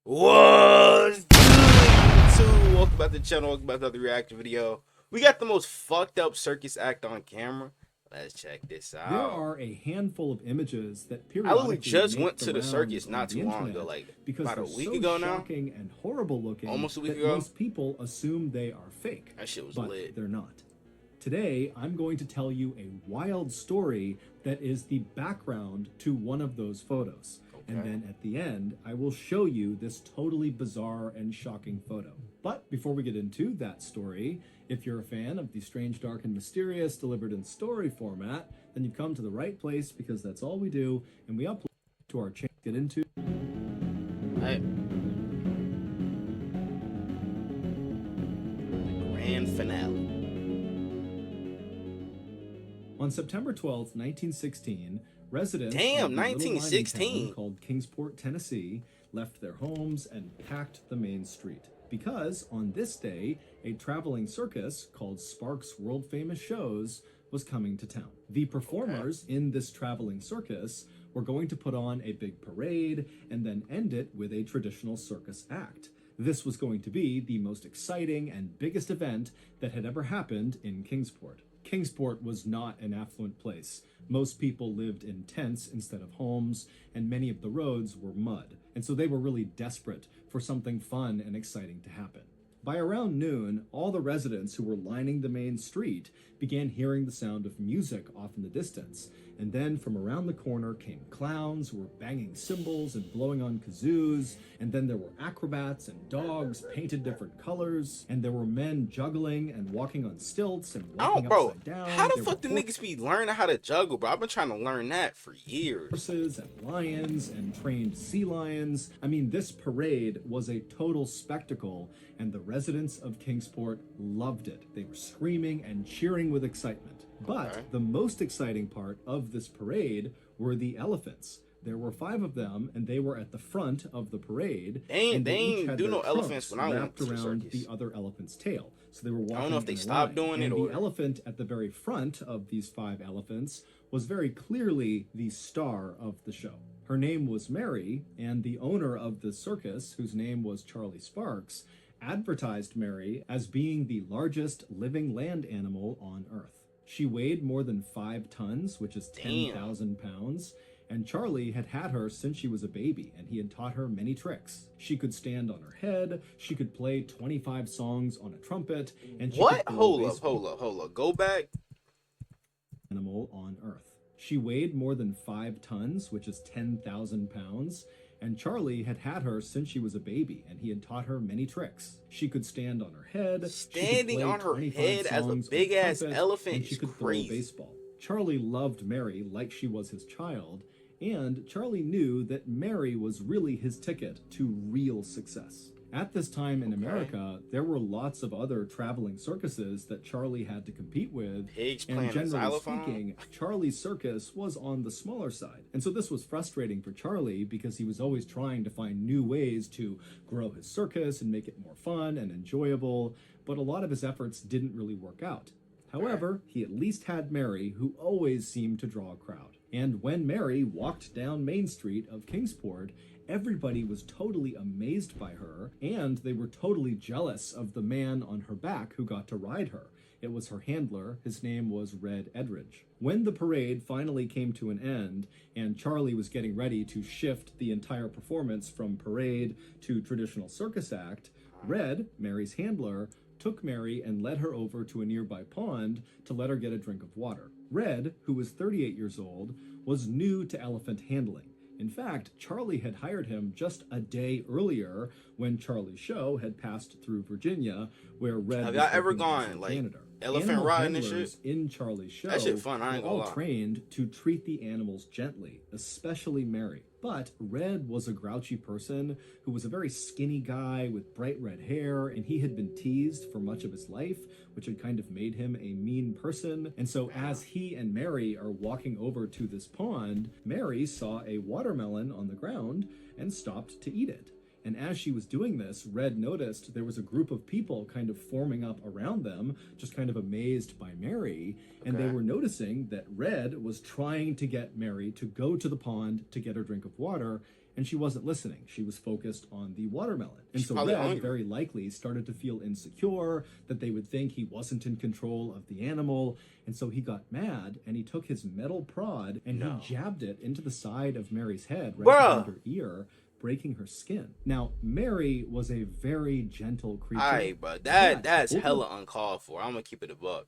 What's good, YouTube? Welcome back to the channel. Welcome back to another reaction video. We got the most fucked up circus act on camera. Let's check this out. There are a handful of images that I literally periodically just make went to the circus on not the too long ago, internet like because about a they're week so ago now. shocking and horrible looking, Almost a week that ago. most people assume they are fake. That shit was but lit. They're not. Today, I'm going to tell you a wild story that is the background to one of those photos. And then at the end, I will show you this totally bizarre and shocking photo. But before we get into that story, if you're a fan of the strange, dark, and mysterious delivered in story format, then you've come to the right place because that's all we do, and we upload to our channel. Get into Right. The grand finale. On September 12th, 1916, residents of Damn, the little mining 1916. town called Kingsport, Tennessee, left their homes and packed the main street. Because on this day, a traveling circus called Sparks World Famous Shows was coming to town. The performers in this traveling circus were going to put on a big parade and then end it with a traditional circus act. This was going to be the most exciting and biggest event that had ever happened in Kingsport. Kingsport was not an affluent place. Most people lived in tents instead of homes, and many of the roads were mud. And so they were really desperate for something fun and exciting to happen. By around noon, all the residents who were lining the main street began hearing the sound of music off in the distance. And then from around the corner came clowns who were banging cymbals and blowing on kazoos. And then there were acrobats and dogs painted different colors. And there were men juggling and walking on stilts and walking upside down. How the fuck do niggas be learning how to juggle, bro? I've been trying to learn that for years. Horses and lions and trained sea lions. I mean, this parade was a total spectacle, and the residents of Kingsport loved it. They were screaming and cheering with excitement. But the most exciting part of this parade were the elephants. There were 5 of them, and they were at the front of the parade. They ain't do no elephants when I went wrapped to the around circus. the other elephant's tail. So they were walking. I don't know if they in a stopped line. doing it and or the elephant at the very front of these 5 elephants was very clearly the star of the show. Her name was Mary, and the owner of the circus, whose name was Charlie Sparks, advertised Mary as being the largest living land animal on Earth. She weighed more than 5 tons, which is 10,000 pounds, and Charlie had had her since she was a baby, and he had taught her many tricks. She could stand on her head, she could play 25 songs on a trumpet, and she could Hold up. Go back. Animal on Earth. She weighed more than 5 tons, which is 10,000 pounds, and Charlie had had her since she was a baby, and he had taught her many tricks. She could stand on her head. Standing on her head as a big-ass elephant she is could crazy. throw a baseball. Charlie loved Mary like she was his child, and Charlie knew that Mary was really his ticket to real success. At this time in America, there were lots of other traveling circuses that Charlie had to compete with, Pigs and playing generally xylophone? speaking, Charlie's circus was on the smaller side. And so this was frustrating for Charlie because he was always trying to find new ways to grow his circus and make it more fun and enjoyable, but a lot of his efforts didn't really work out. However, he at least had Mary, who always seemed to draw a crowd. And when Mary walked down Main Street of Kingsport, everybody was totally amazed by her, and they were totally jealous of the man on her back who got to ride her. It was her handler. His name was Red Edridge. When the parade finally came to an end, and Charlie was getting ready to shift the entire performance from parade to traditional circus act, Red, Mary's handler, took Mary and led her over to a nearby pond to let her get a drink of water. Red, who was 38 years old, was new to elephant handling. In fact, Charlie had hired him just a day earlier when Charlie's show had passed through Virginia, where Red Have was y'all ever working as a gone, like, janitor. elephant Animal riding and handlers shit? in Charlie's show That shit fun, I ain't were gonna all lie. trained to treat the animals gently, especially Mary. But Red was a grouchy person who was a very skinny guy with bright red hair, and he had been teased for much of his life, which had kind of made him a mean person. And so as he and Mary are walking over to this pond, Mary saw a watermelon on the ground and stopped to eat it. And as she was doing this, Red noticed there was a group of people kind of forming up around them, just kind of amazed by Mary. And they were noticing that Red was trying to get Mary to go to the pond to get her drink of water, and she wasn't listening. She was focused on the watermelon. And She's so probably Red hungry. very likely started to feel insecure, that they would think he wasn't in control of the animal. And so he got mad and he took his metal prod and No. he jabbed it into the side of Mary's head, right Bruh. behind her ear, breaking her skin. Now, Mary was a very gentle creature. Alright, bro. but That's over hella uncalled for. I'm gonna keep it a buck.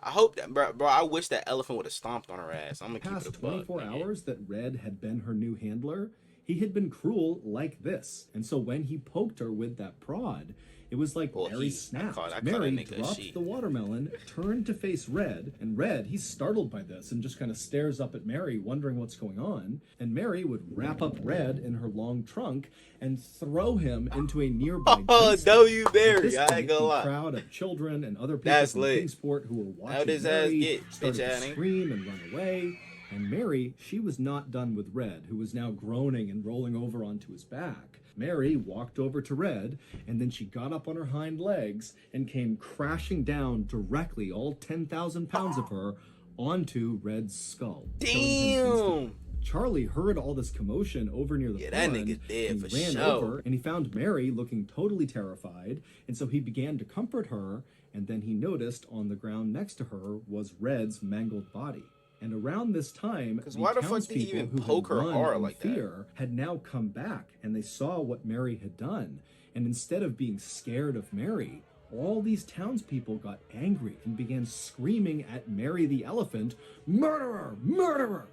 I hope that, bro. I wish that elephant would have stomped on her ass. I'm gonna keep past it a buck. 24 nigga. hours that Red had been her new handler, he had been cruel like this. And so when he poked her with that prod, it was like Well, Mary I snapped. call that Mary nigga a dropped she. the watermelon, turned to face Red, and Red, he's startled by this and just kind of stares up at Mary, wondering what's going on. And Mary would wrap up Red in her long trunk and throw him into a nearby Oh, grate. W. At Berry. this I ain't point, gonna the lie. crowd of children and other people That's from lit. Kingsport who were How'd watching his ass Mary get, started bitch to Annie? scream and run away. And Mary, she was not done with Red, who was now groaning and rolling over onto his back. Mary walked over to Red, and then she got up on her hind legs and came crashing down directly, all 10,000 pounds of her, onto Red's skull. killing him instantly. Damn. Charlie heard all this commotion over near the Yeah, that pond. nigga dead and for he ran sure. over and he found Mary looking totally terrified, and so he began to comfort her, and then he noticed on the ground next to her was Red's mangled body. And around this time, 'Cause why the fuck did he townspeople even who had poke her run hard in like that? fear had now come back, and they saw what Mary had done. And instead of being scared of Mary, all these townspeople got angry and began screaming at Mary the elephant, "Murderer! Murderer!"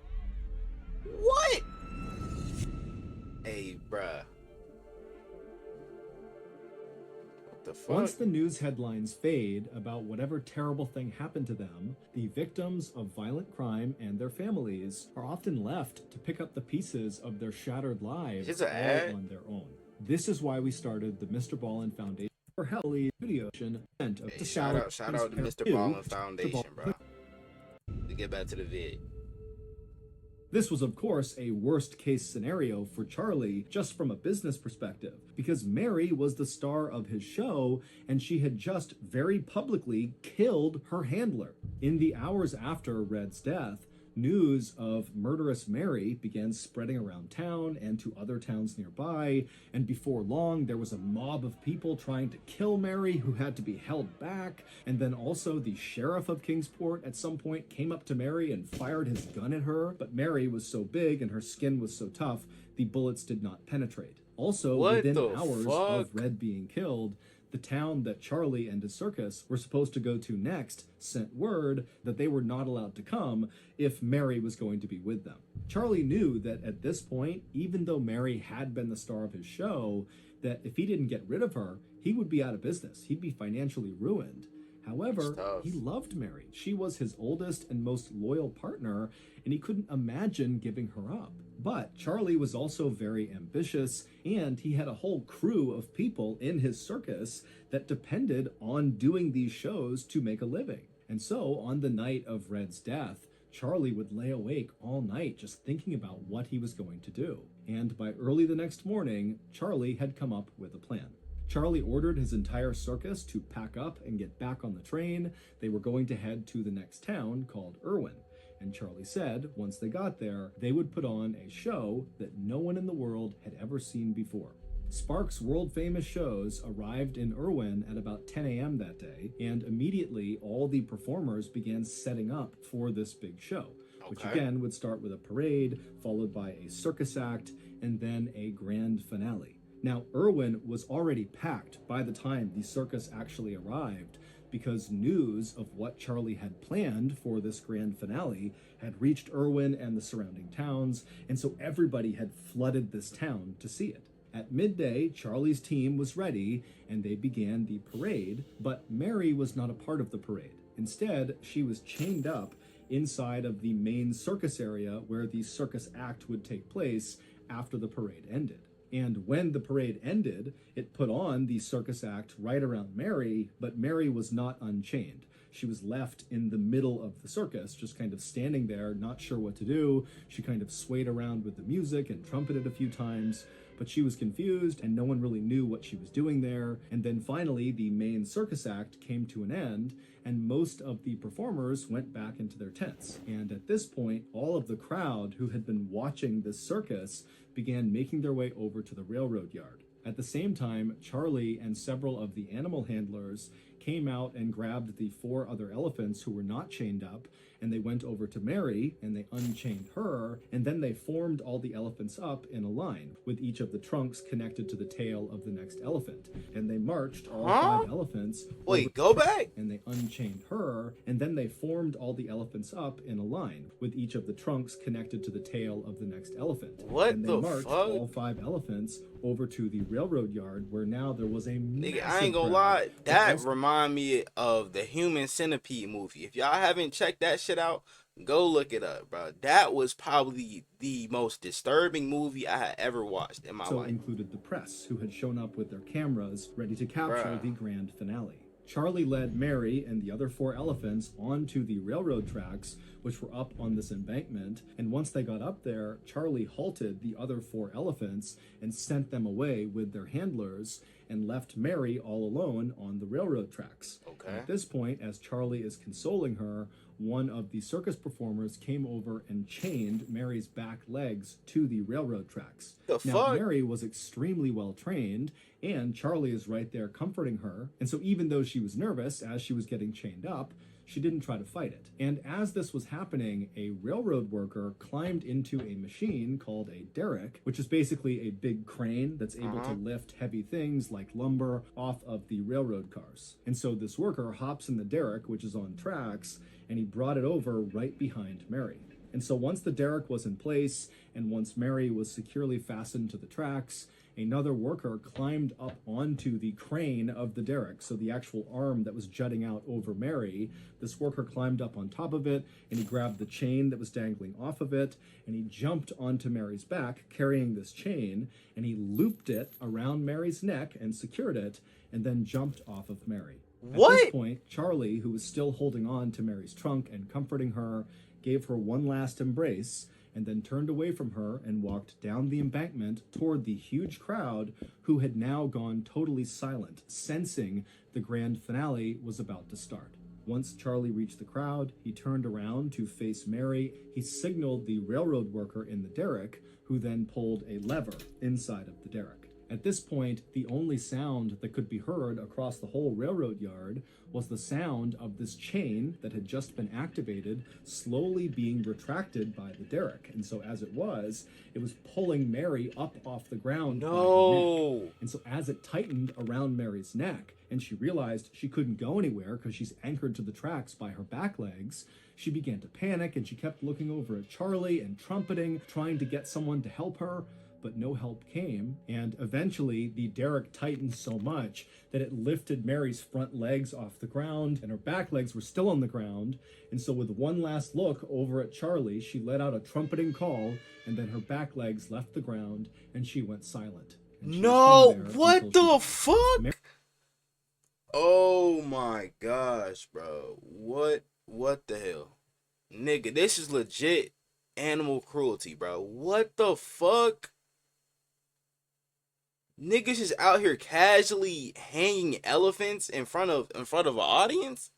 What? Hey, bruh. What the fuck? Once the news headlines fade about whatever terrible thing happened to them, the victims of violent crime and their families are often left to pick up the pieces of their shattered lives Is this all an ad? on their own. This is why we started the Mr. Ballin Foundation for Healthy Video event of Hey, the shout out to Mr. Ballin Foundation, bro. To get back to the vid. This was, of course, a worst case scenario for Charlie just from a business perspective, because Mary was the star of his show and she had just very publicly killed her handler. In the hours after Red's death, news of murderous Mary began spreading around town and to other towns nearby, and before long there was a mob of people trying to kill Mary who had to be held back, and then also the sheriff of Kingsport at some point came up to Mary and fired his gun at her, but Mary was so big and her skin was so tough, the bullets did not penetrate. Also, What within the hours fuck? of Red being killed, the town that Charlie and his circus were supposed to go to next sent word that they were not allowed to come if Mary was going to be with them. Charlie knew that at this point, even though Mary had been the star of his show, that if he didn't get rid of her, he would be out of business. He'd be financially ruined. However, That's tough. he loved Mary. She was his oldest and most loyal partner, and he couldn't imagine giving her up. But Charlie was also very ambitious, and he had a whole crew of people in his circus that depended on doing these shows to make a living. And so, on the night of Red's death, Charlie would lay awake all night just thinking about what he was going to do. And by early the next morning, Charlie had come up with a plan. Charlie ordered his entire circus to pack up and get back on the train. They were going to head to the next town called Irwin. And Charlie said, once they got there, they would put on a show that no one in the world had ever seen before. Sparks' world-famous shows arrived in Irwin at about 10 a.m. that day, and immediately all the performers began setting up for this big show, which Okay. again would start with a parade, followed by a circus act, and then a grand finale. Now, Irwin was already packed by the time the circus actually arrived, because news of what Charlie had planned for this grand finale had reached Irwin and the surrounding towns, and so everybody had flooded this town to see it. At midday, Charlie's team was ready, and they began the parade, but Mary was not a part of the parade. Instead, she was chained up inside of the main circus area where the circus act would take place after the parade ended. And when the parade ended, it put on the circus act right around Mary, but Mary was not unchained. She was left in the middle of the circus, just kind of standing there, not sure what to do. She kind of swayed around with the music and trumpeted a few times, but she was confused and no one really knew what she was doing there. And then finally, the main circus act came to an end, and most of the performers went back into their tents. And at this point, all of the crowd who had been watching this circus began making their way over to the railroad yard. At the same time, Charlie and several of the animal handlers came out and grabbed the 4 other elephants who were not chained up, and they went over to Mary and they unchained her, and then they formed all the elephants up in a line with each of the trunks connected to the tail of the next elephant, and they marched all 5 elephants Go back. and they unchained her, and then they formed all the elephants up in a line with each of the trunks connected to the tail of the next elephant. What and they the marched fuck? all 5 elephants over to the railroad yard, where now there was a Nigga, massive I ain't gonna crowd. lie, that remind me of the Human Centipede movie. If y'all haven't checked that shit out, go look it up, bro. That was probably the most disturbing movie I had ever watched in my So life. included the press, who had shown up with their cameras ready to capture Bruh. the grand finale. Charlie led Mary and the other 4 elephants onto the railroad tracks, which were up on this embankment, and once they got up there, Charlie halted the other 4 elephants and sent them away with their handlers and left Mary all alone on the railroad tracks. Okay. At this point, as Charlie is consoling her, one of the circus performers came over and chained Mary's back legs to the railroad tracks. The Now, fuck? Mary was extremely well trained, and Charlie is right there comforting her. And so even though she was nervous as she was getting chained up, she didn't try to fight it. And as this was happening, a railroad worker climbed into a machine called a derrick, which is basically a big crane that's able to lift heavy things like lumber off of the railroad cars. And so this worker hops in the derrick, which is on tracks, and he brought it over right behind Mary. And so once the derrick was in place, and once Mary was securely fastened to the tracks, another worker climbed up onto the crane of the derrick, so the actual arm that was jutting out over Mary. This worker climbed up on top of it, and he grabbed the chain that was dangling off of it, and he jumped onto Mary's back, carrying this chain, and he looped it around Mary's neck and secured it, and then jumped off of Mary. What? At this point, Charlie, who was still holding on to Mary's trunk and comforting her, gave her one last embrace, and then turned away from her and walked down the embankment toward the huge crowd, who had now gone totally silent, sensing the grand finale was about to start. Once Charlie reached the crowd, he turned around to face Mary. He signaled the railroad worker in the derrick, who then pulled a lever inside of the derrick. At this point, the only sound that could be heard across the whole railroad yard was the sound of this chain that had just been activated slowly being retracted by the derrick. And so as it was pulling Mary up off the ground by her neck. No. And so as it tightened around Mary's neck, and she realized she couldn't go anywhere because she's anchored to the tracks by her back legs, she began to panic, and she kept looking over at Charlie and trumpeting, trying to get someone to help her. But no help came, and eventually the derrick tightened so much that it lifted Mary's front legs off the ground, and her back legs were still on the ground. And so with one last look over at Charlie, she let out a trumpeting call, and then her back legs left the ground, and she went silent. And she No, hung there what until the fuck? Oh my gosh, bro. What the hell? Nigga, this is legit animal cruelty, bro. What the fuck? Niggas is out here casually hanging elephants in front of an audience.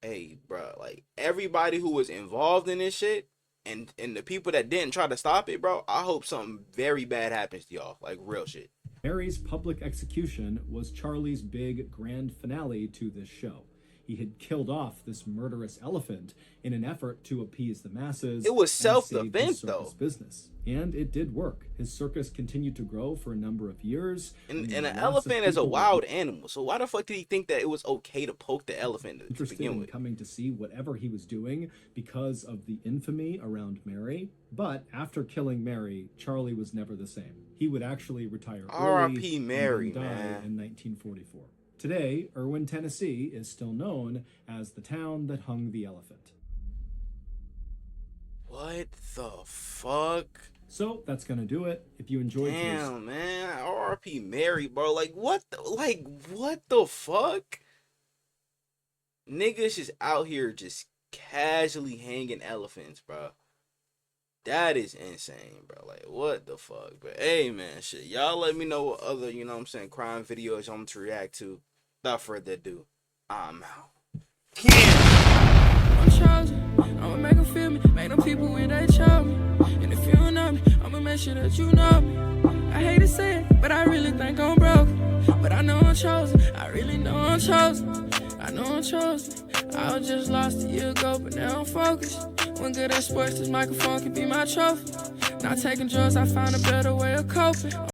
Hey, bro, like everybody who was involved in this shit and the people that didn't try to stop it, bro, I hope something very bad happens to y'all, like real shit. Mary's public execution was Charlie's big grand finale to this show. He had killed off this murderous elephant in an effort to appease the masses. It was and self-defense, save his though. circus business. And it did work. His circus continued to grow for a number of years. And lots an of elephant is a people were wild animal, so why the fuck did he think that it was okay to poke the elephant to interested begin in with? coming to see whatever he was doing because of the infamy around Mary. But after killing Mary, Charlie was never the same. He would actually retire early R.I.P. Mary, and then die man. in 1944. Today, Irwin, Tennessee is still known as the town that hung the elephant. What the fuck? So that's gonna do it. If you enjoyed today's Damn, man. R.I.P. Mary, bro. Like, what the fuck? Niggas just out here just casually hanging elephants, bro. That is insane, bro. Like, what the fuck? But hey, man, shit. Y'all let me know what other, you know what I'm saying, crime videos you want me to react to. Without further ado, I'm out. Yeah. I'm chosen. I'ma make them feel me, make them people when they chose me. And if you don't know me, I'ma make sure that you know me. I hate to say it, but I really think I'm broke. But I know I'm chosen, I really know I'm chosen. I know I'm chosen. I was just lost a year ago, but now I'm focused. When good at sports, this microphone can be my trophy. Not taking drugs, I found a better way of coping.